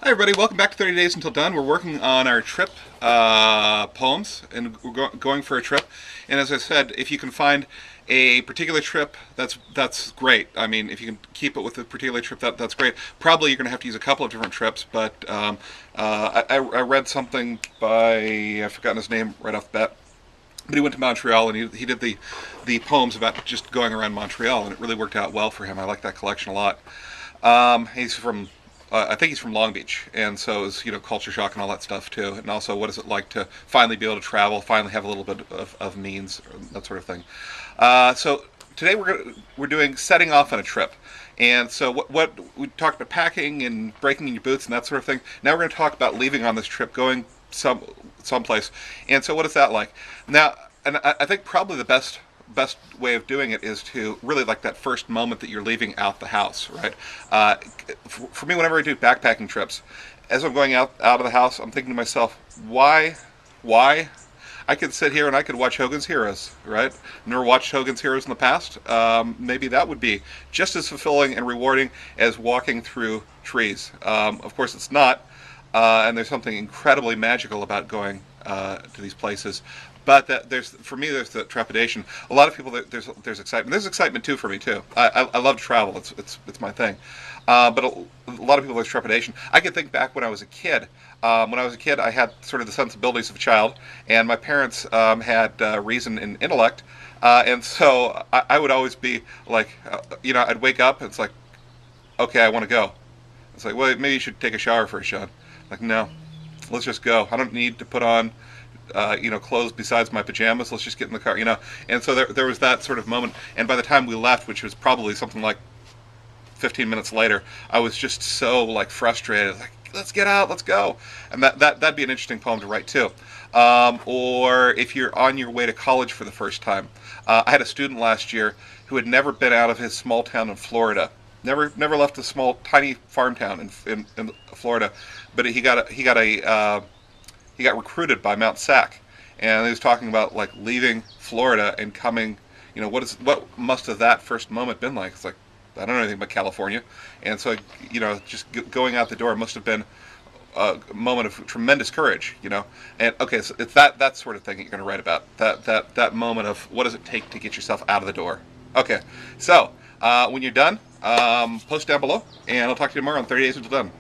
Hi everybody, welcome back to 30 Days Until Done. We're working on our trip poems, and we're going for a trip. And as I said, if you can find a particular trip, that's great. I mean, if you can keep it with a particular trip, that's great. Probably you're going to have to use a couple of different trips, but I read something by, I've forgotten his name right off the bat, but he went to Montreal and he did the poems about just going around Montreal, and it really worked out well for him. I like that collection a lot. He's from I think he's from Long Beach, and so is culture shock and all that stuff too. And also, what is it like to finally be able to travel, finally have a little bit of means, that sort of thing. So today we're doing setting off on a trip, and so what we talked about packing and breaking in your boots and that sort of thing. Now we're going to talk about leaving on this trip, going someplace. And so what is that like? Now, and I think probably the best way of doing it is to really like that first moment that you're leaving out the house, right? For me, whenever I do backpacking trips, as I'm going out of the house, I'm thinking to myself, why? I could sit here and I could watch Hogan's Heroes, right? Never watched Hogan's Heroes in the past. Maybe that would be just as fulfilling and rewarding as walking through trees. Of course, it's not, and there's something incredibly magical about going to these places. But there's the trepidation. A lot of people, there's excitement. There's excitement too for me too. I love to travel. It's my thing. But a lot of people, there's trepidation. I can think back when I was a kid. When I was a kid, I had sort of the sensibilities of a child, and my parents had reason and intellect, and so I would always be like, I'd wake up and it's like, okay, I want to go. It's like, well, maybe you should take a shower first, Sean. Like, no, let's just go. I don't need to put on clothes besides my pajamas. Let's just get in the car, And so there was that sort of moment. And by the time we left, which was probably something like 15 minutes later, I was just so like frustrated. Like, let's get out, let's go. And that'd be an interesting poem to write too. Or if you're on your way to college for the first time. I had a student last year who had never been out of his small town in Florida. Never left a small, tiny farm town in Florida. But he got recruited by Mount Sac, and he was talking about like leaving Florida and coming. What must have that first moment been like? It's like, I don't know anything about California, and so just going out the door must have been a moment of tremendous courage. And okay, so it's that sort of thing that you're going to write about. That moment of what does it take to get yourself out of the door. Okay, so when you're done, post down below, and I'll talk to you tomorrow on 30 Days Until Done.